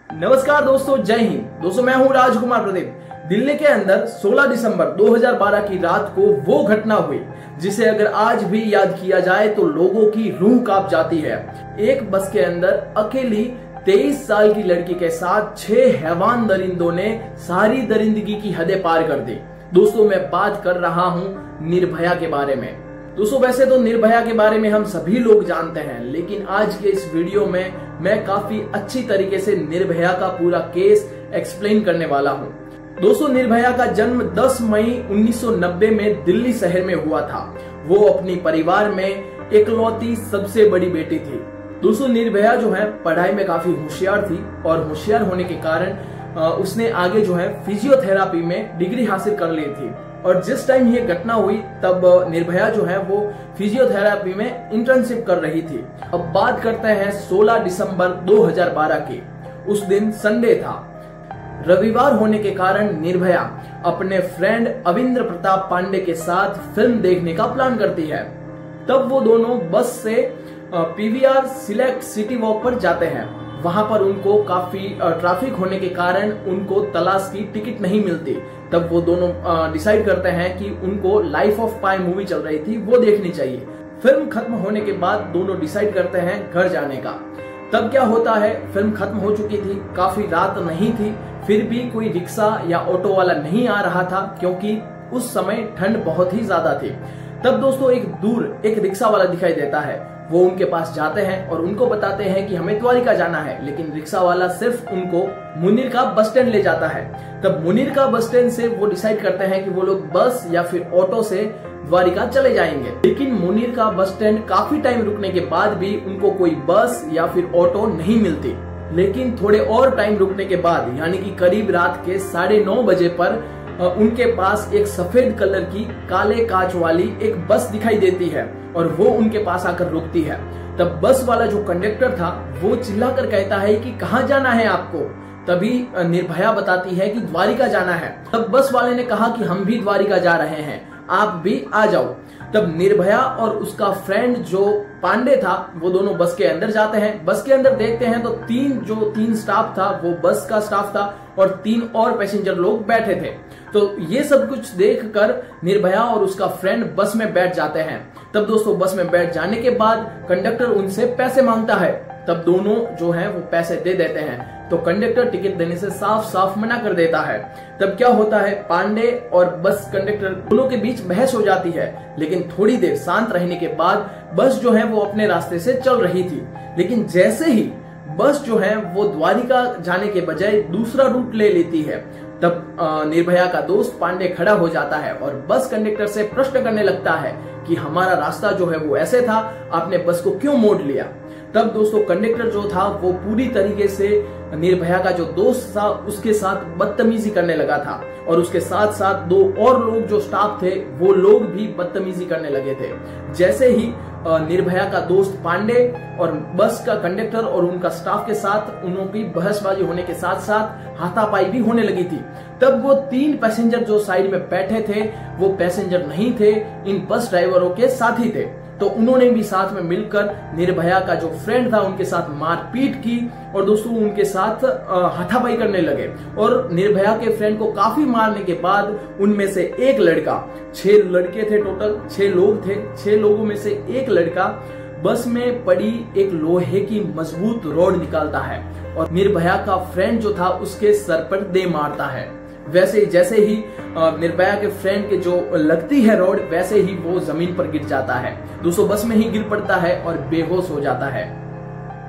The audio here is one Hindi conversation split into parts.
नमस्कार दोस्तों, जय हिंद। दोस्तों मैं हूं राजकुमार प्रदीप। दिल्ली के अंदर 16 दिसंबर 2012 की रात को वो घटना हुई जिसे अगर आज भी याद किया जाए तो लोगों की रूह कांप जाती है। एक बस के अंदर अकेली 23 साल की लड़की के साथ 6 हैवान दरिंदों ने सारी दरिंदगी की हदें पार कर दी। दोस्तों मैं बात कर रहा हूं निर्भया के बारे में। दोस्तों वैसे तो निर्भया के बारे में हम सभी लोग जानते हैं, लेकिन आज के इस वीडियो में मैं काफी अच्छी तरीके से निर्भया का पूरा केस एक्सप्लेन करने वाला हूं। दोस्तों निर्भया का जन्म 10 मई 1990 में दिल्ली शहर में हुआ था। वो अपनी परिवार में इकलौती सबसे बड़ी बेटी थी। दोस्तों निर्भया जो है पढ़ाई में काफी होशियार थी और होशियार होने के कारण उसने आगे जो है फिजियोथेरापी में डिग्री हासिल कर ली थी। और जिस टाइम ये घटना हुई तब निर्भया जो है वो फिजियोथेरापी में इंटर्नशिप कर रही थी। अब बात करते हैं 16 दिसंबर 2012 की। उस दिन संडे था। रविवार होने के कारण निर्भया अपने फ्रेंड अविंद्र प्रताप पांडे के साथ फिल्म देखने का प्लान करती है। तब वो दोनों बस से पीवीआर सिलेक्ट सिटी वॉक पर जाते हैं। वहां पर उनको काफी ट्रैफिक होने के कारण उनको तलाश की टिकट नहीं मिलती। तब वो दोनों डिसाइड करते हैं कि उनको लाइफ ऑफ पाई मूवी चल रही थी वो देखनी चाहिए। फिल्म खत्म होने के बाद दोनों डिसाइड करते हैं घर जाने का। तब क्या होता है, फिल्म खत्म हो चुकी थी, काफी रात नहीं थी, फिर भी कोई रिक्शा या ऑटो वाला नहीं आ रहा था क्योंकि उस समय ठंड बहुत ही ज्यादा थी। तब दोस्तों एक रिक्शा वाला दिखाई देता है। वो उनके पास जाते हैं और उनको बताते हैं कि हमें द्वारिका जाना है, लेकिन रिक्शा वाला सिर्फ उनको मुनीर का बस स्टैंड ले जाता है। तब मुनीर का बस स्टैंड से वो डिसाइड करते हैं कि वो लोग बस या फिर ऑटो से द्वारिका चले जाएंगे। लेकिन मुनीर का बस स्टैंड काफी टाइम रुकने के बाद भी उनको कोई बस या फिर ऑटो नहीं मिलती। लेकिन थोड़े और टाइम रुकने के बाद यानी कि करीब रात के 9:30 बजे पर उनके पास एक सफेद कलर की काले कांच वाली एक बस दिखाई देती है और वो उनके पास आकर रुकती है। तब बस वाला जो कंडक्टर था वो चिल्लाकर कहता है कि कहाँ जाना है आपको। तभी निर्भया बताती है कि द्वारिका जाना है। तब बस वाले ने कहा कि हम भी द्वारिका जा रहे हैं, आप भी आ जाओ। तब निर्भया और उसका फ्रेंड जो पांडे था वो दोनों बस के अंदर जाते हैं। बस के अंदर देखते हैं तो तीन स्टाफ था, वो बस का स्टाफ था और 3 और पैसेंजर लोग बैठे थे। तो ये सब कुछ देखकर निर्भया और उसका फ्रेंड बस में बैठ जाते हैं। तब दोस्तों बस में बैठ जाने के बाद कंडक्टर उनसे पैसे मांगता है। तब दोनों जो है वो पैसे दे देते हैं। तो कंडक्टर टिकट देने से साफ साफ मना कर देता है। तब क्या होता है, पांडे और बस कंडक्टर दोनों के बीच बहस हो जाती है। लेकिन थोड़ी देर शांत रहने के बाद बस जो है वो अपने रास्ते से चल रही थी। लेकिन जैसे ही बस जो है वो द्वारिका जाने के बजाय दूसरा रूट ले लेती है, तब निर्भया का दोस्त पांडे खड़ा हो जाता है और बस कंडक्टर से प्रश्न करने लगता है कि हमारा रास्ता जो है वो ऐसे था, आपने बस को क्यों मोड़ लिया। तब दोस्तों कंडक्टर जो था वो पूरी तरीके से निर्भया का जो दोस्त था उसके साथ बदतमीजी करने लगा था और उसके साथ साथ 2 और लोग जो स्टाफ थे वो लोग भी बदतमीजी करने लगे थे। जैसे ही निर्भया का दोस्त पांडे और बस का कंडक्टर और उनका स्टाफ के साथ उनकी बहसबाजी होने के साथ साथ हाथापाई भी होने लगी थी। तब वो 3 पैसेंजर जो साइड में बैठे थे वो पैसेंजर नहीं थे, इन बस ड्राइवरों के साथी थे। तो उन्होंने भी साथ में मिलकर निर्भया का जो फ्रेंड था उनके साथ मारपीट की और दोस्तों उनके साथ हाथापाई करने लगे। और निर्भया के फ्रेंड को काफी मारने के बाद उनमें से एक लड़का, 6 लड़के थे टोटल, 6 लोग थे, 6 लोगों में से एक लड़का बस में पड़ी एक लोहे की मजबूत रॉड निकालता है और निर्भया का फ्रेंड जो था उसके सर पर दे मारता है। वैसे जैसे ही निर्भया के फ्रेंड के जो लगती है रॉड, वैसे ही वो जमीन पर गिर जाता है। दोस्तों बस में ही गिर पड़ता है और बेहोश हो जाता है।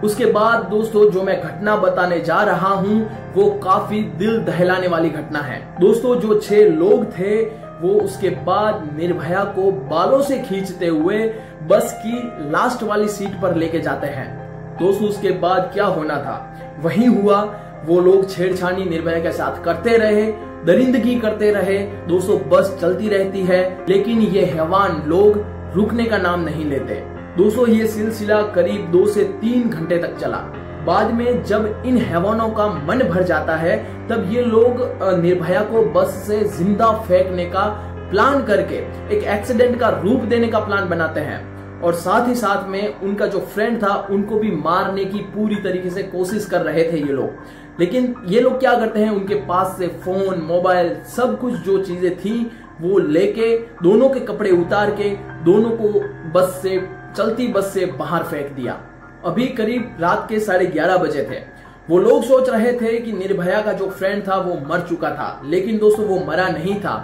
उसके बाद दोस्तों जो मैं घटना बताने जा रहा हूं वो काफी दिल दहलाने वाली घटना है। दोस्तों जो 6 लोग थे वो उसके बाद निर्भया को बालों से खींचते हुए बस की लास्ट वाली सीट पर लेके जाते हैं। दोस्तों उसके बाद क्या होना था वही हुआ। वो लोग छेड़छाड़ी निर्भया के साथ करते रहे, दरिंदगी करते रहे। दोस्तों बस चलती रहती है लेकिन ये हैवान लोग रुकने का नाम नहीं लेते। दोस्तों ये सिलसिला करीब 2 से 3 घंटे तक चला। बाद में जब इन हैवानों का मन भर जाता है तब ये लोग निर्भया को बस से जिंदा फेंकने का प्लान करके एक एक्सीडेंट का रूप देने का प्लान बनाते हैं और साथ ही साथ में उनका जो फ्रेंड था उनको भी मारने की पूरी तरीके से कोशिश कर रहे थे ये लोग। लेकिन ये लोग क्या करते हैं, उनके पास से फोन, मोबाइल, सब कुछ जो चीजें थी वो लेके दोनों के कपड़े उतार के दोनों को बस से, चलती बस से बाहर फेंक दिया। अभी करीब रात के 11:30 बजे थे। वो लोग सोच रहे थे कि निर्भया का जो फ्रेंड था वो मर चुका था, लेकिन दोस्तों वो मरा नहीं था।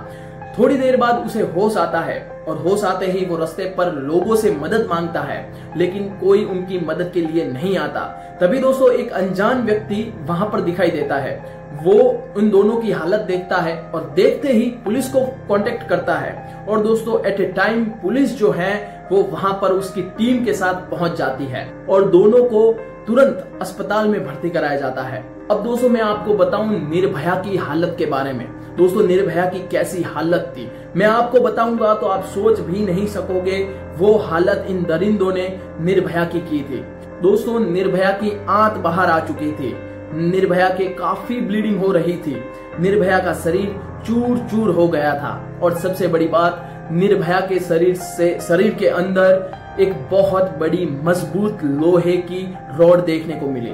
थोड़ी देर बाद उसे होश आता है और होश आते ही वो रास्ते पर लोगों से मदद मांगता है, लेकिन कोई उनकी मदद के लिए नहीं आता। तभी दोस्तों एक अनजान व्यक्ति वहां पर दिखाई देता है। वो उन दोनों की हालत देखता है और देखते ही पुलिस को कांटेक्ट करता है। और दोस्तों एट ए टाइम पुलिस जो है वो वहां पर उसकी टीम के साथ पहुंच जाती है और दोनों को तुरंत अस्पताल में भर्ती कराया जाता है। अब दोस्तों मैं आपको बताऊं निर्भया की हालत के बारे में। दोस्तों निर्भया की कैसी हालत थी मैं आपको बताऊंगा तो आप सोच भी नहीं सकोगे वो हालत इन दरिंदों ने निर्भया की थी। दोस्तों निर्भया की आंत बाहर आ चुकी थी, निर्भया के काफी ब्लीडिंग हो रही थी, निर्भया का शरीर चूर चूर हो गया था और सबसे बड़ी बात, निर्भया के शरीर के अंदर एक बहुत बड़ी मजबूत लोहे की रॉड देखने को मिली।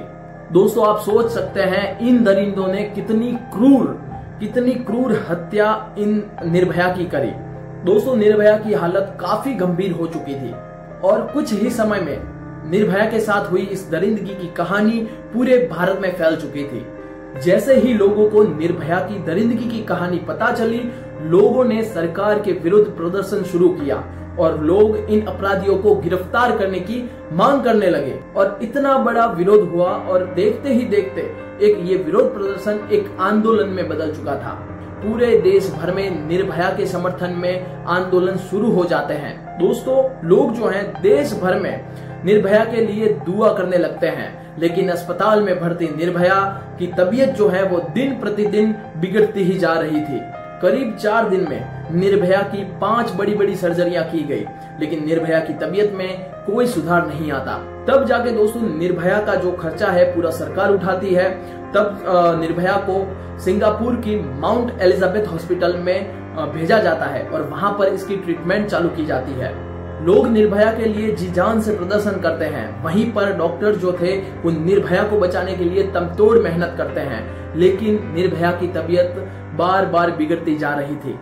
दोस्तों आप सोच सकते हैं इन दरिंदों ने कितनी क्रूर हत्या इन निर्भया की करी। दोस्तों निर्भया की हालत काफी गंभीर हो चुकी थी और कुछ ही समय में निर्भया के साथ हुई इस दरिंदगी की कहानी पूरे भारत में फैल चुकी थी। जैसे ही लोगों को निर्भया की दरिंदगी की कहानी पता चली, लोगों ने सरकार के विरुद्ध प्रदर्शन शुरू किया और लोग इन अपराधियों को गिरफ्तार करने की मांग करने लगे और इतना बड़ा विरोध हुआ और देखते ही देखते ये विरोध प्रदर्शन एक आंदोलन में बदल चुका था। पूरे देश भर में निर्भया के समर्थन में आंदोलन शुरू हो जाते हैं। दोस्तों लोग जो हैं देश भर में निर्भया के लिए दुआ करने लगते हैं, लेकिन अस्पताल में भर्ती निर्भया की तबीयत जो है वो दिन प्रतिदिन बिगड़ती ही जा रही थी। करीब 4 दिन में निर्भया की 5 बड़ी सर्जरियां की गई, लेकिन निर्भया की तबीयत में कोई सुधार नहीं आता। तब जाके दोस्तों निर्भया का जो खर्चा है पूरा सरकार उठाती है। तब निर्भया को सिंगापुर की माउंट एलिजाबेथ हॉस्पिटल में भेजा जाता है और वहां पर इसकी ट्रीटमेंट चालू की जाती है। लोग निर्भया के लिए जी जान से प्रदर्शन करते हैं, वहीं पर डॉक्टर जो थे वो निर्भया को बचाने के लिए तमतोड़ मेहनत करते हैं, लेकिन निर्भया की तबीयत बार बार बिगड़ती जा रही थी।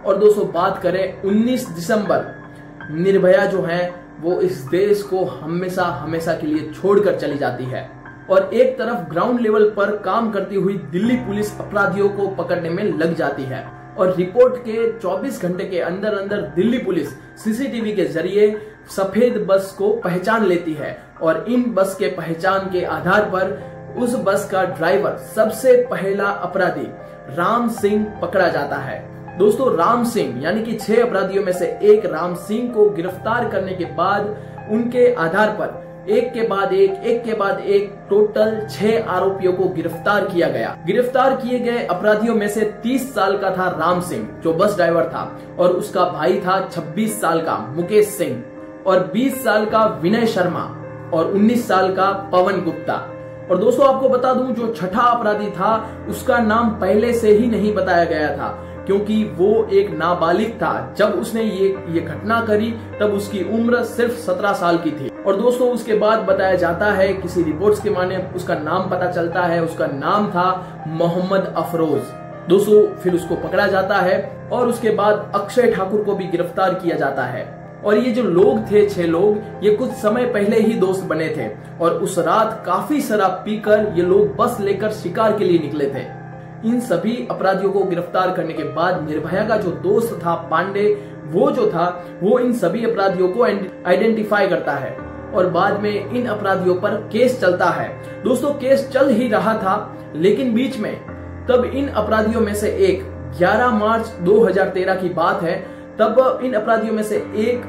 और दोस्तों बात करें 19 दिसंबर, निर्भया जो है वो इस देश को हमेशा के लिए छोड़कर चली जाती है और एक तरफ ग्राउंड लेवल पर काम करती हुई दिल्ली पुलिस अपराधियों को पकड़ने में लग जाती है और रिपोर्ट के 24 घंटे के अंदर दिल्ली पुलिस सीसीटीवी के जरिए सफेद बस को पहचान लेती है और इन बस के पहचान के आधार पर उस बस का ड्राइवर, सबसे पहला अपराधी राम सिंह पकड़ा जाता है। दोस्तों राम सिंह यानी कि 6 अपराधियों में से एक राम सिंह को गिरफ्तार करने के बाद उनके आधार पर एक के बाद एक टोटल 6 आरोपियों को गिरफ्तार किया गया। गिरफ्तार किए गए अपराधियों में से 30 साल का था राम सिंह जो बस ड्राइवर था और उसका भाई था 26 साल का मुकेश सिंह और 20 साल का विनय शर्मा और 19 साल का पवन गुप्ता। और दोस्तों आपको बता दूं जो छठा अपराधी था उसका नाम पहले से ही नहीं बताया गया था क्योंकि वो एक नाबालिग था। जब उसने ये घटना करी तब उसकी उम्र सिर्फ 17 साल की थी। और दोस्तों उसके बाद बताया जाता है, किसी रिपोर्ट्स के माने उसका नाम पता चलता है, उसका नाम था मोहम्मद अफरोज। दोस्तों फिर उसको पकड़ा जाता है और उसके बाद अक्षय ठाकुर को भी गिरफ्तार किया जाता है। और ये जो लोग थे 6 लोग, ये कुछ समय पहले ही दोस्त बने थे और उस रात काफी शराब पीकर ये लोग बस लेकर शिकार के लिए निकले थे। इन सभी अपराधियों को गिरफ्तार करने के बाद निर्भया का जो दोस्त था पांडे, वो इन सभी अपराधियों को आइडेंटिफाई करता है और बाद में इन अपराधियों पर केस चलता है। दोस्तों केस चल ही रहा था लेकिन बीच में तब इन अपराधियों में से एक 11 मार्च 2013 की बात है, तब इन अपराधियों में से एक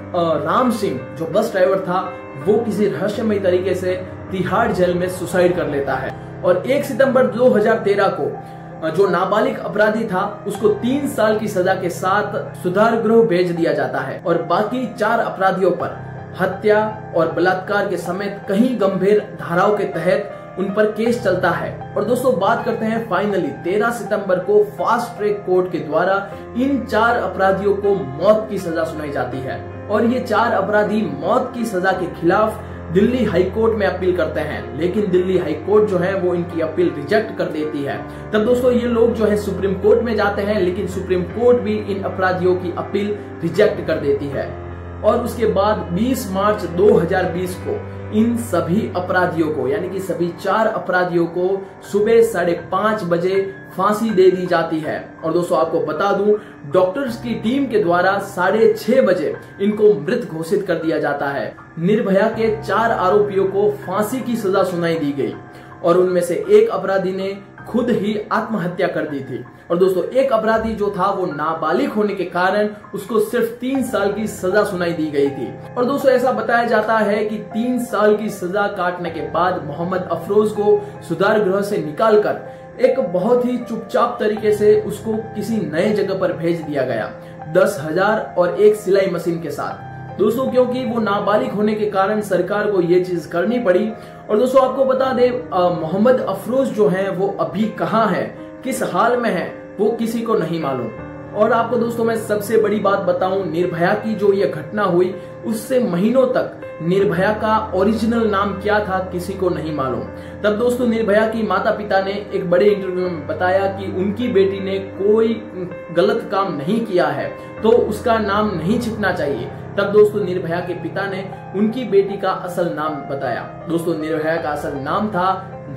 राम सिंह जो बस ड्राइवर था वो किसी रहस्यमय तरीके से तिहाड़ जेल में सुसाइड कर लेता है और 1 सितंबर 2013 को जो नाबालिग अपराधी था उसको 3 साल की सजा के साथ सुधार गृह भेज दिया जाता है और बाकी 4 अपराधियों पर हत्या और बलात्कार के समेत कई गंभीर धाराओं के तहत उन पर केस चलता है। और दोस्तों बात करते हैं फाइनली 13 सितंबर को फास्ट ट्रैक कोर्ट के द्वारा इन 4 अपराधियों को मौत की सजा सुनाई जाती है और ये 4 अपराधी मौत की सजा के खिलाफ दिल्ली हाईकोर्ट में अपील करते हैं, लेकिन दिल्ली हाईकोर्ट जो है वो इनकी अपील रिजेक्ट कर देती है। तब दोस्तों ये लोग जो है सुप्रीम कोर्ट में जाते हैं, लेकिन सुप्रीम कोर्ट भी इन अपराधियों की अपील रिजेक्ट कर देती है। और उसके बाद 20 मार्च 2020 को इन सभी अपराधियों को, यानी कि सभी 4 अपराधियों को सुबह 5:30 बजे फांसी दे दी जाती है। और दोस्तों आपको बता दूं, डॉक्टर्स की टीम के द्वारा 6:30 बजे इनको मृत घोषित कर दिया जाता है। निर्भया के 4 आरोपियों को फांसी की सजा सुनाई दी गई और उनमें से एक अपराधी ने खुद ही आत्महत्या कर दी थी। और दोस्तों एक अपराधी जो था वो नाबालिग होने के कारण उसको सिर्फ 3 साल की सजा सुनाई दी गई थी। और दोस्तों ऐसा बताया जाता है कि 3 साल की सजा काटने के बाद मोहम्मद अफरोज को सुधार गृह से निकालकर एक बहुत ही चुपचाप तरीके से उसको किसी नए जगह पर भेज दिया गया, 10,000 और एक सिलाई मशीन के साथ। दोस्तों क्योंकि वो नाबालिग होने के कारण सरकार को ये चीज करनी पड़ी। और दोस्तों आपको बता दे, मोहम्मद अफरोज जो है वो अभी कहाँ है, किस हाल में है, वो किसी को नहीं मालूम। और आपको दोस्तों मैं सबसे बड़ी बात बताऊं, निर्भया की जो ये घटना हुई उससे महीनों तक निर्भया का ओरिजिनल नाम क्या था किसी को नहीं मालूम। तब दोस्तों निर्भया की माता पिता ने एक बड़े इंटरव्यू में बताया कि उनकी बेटी ने कोई गलत काम नहीं किया है तो उसका नाम नहीं छिपना चाहिए। तब दोस्तों निर्भया के पिता ने उनकी बेटी का असल नाम बताया। दोस्तों निर्भया का असल नाम था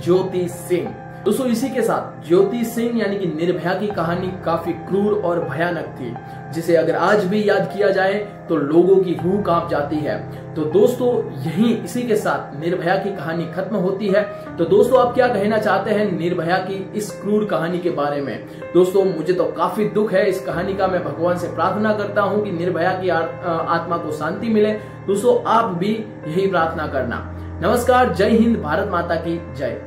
ज्योति सिंह। दोस्तों इसी के साथ ज्योति सिंह यानी कि निर्भया की कहानी काफी क्रूर और भयानक थी, जिसे अगर आज भी याद किया जाए तो लोगों की रूह कांप जाती है। तो दोस्तों यही इसी के साथ निर्भया की कहानी खत्म होती है। तो दोस्तों आप क्या कहना चाहते हैं निर्भया की इस क्रूर कहानी के बारे में? दोस्तों मुझे तो काफी दुख है इस कहानी का। मैं भगवान से प्रार्थना करता हूँ कि निर्भया की आत्मा को शांति मिले। दोस्तों आप भी यही प्रार्थना करना। नमस्कार, जय हिंद, भारत माता की जय।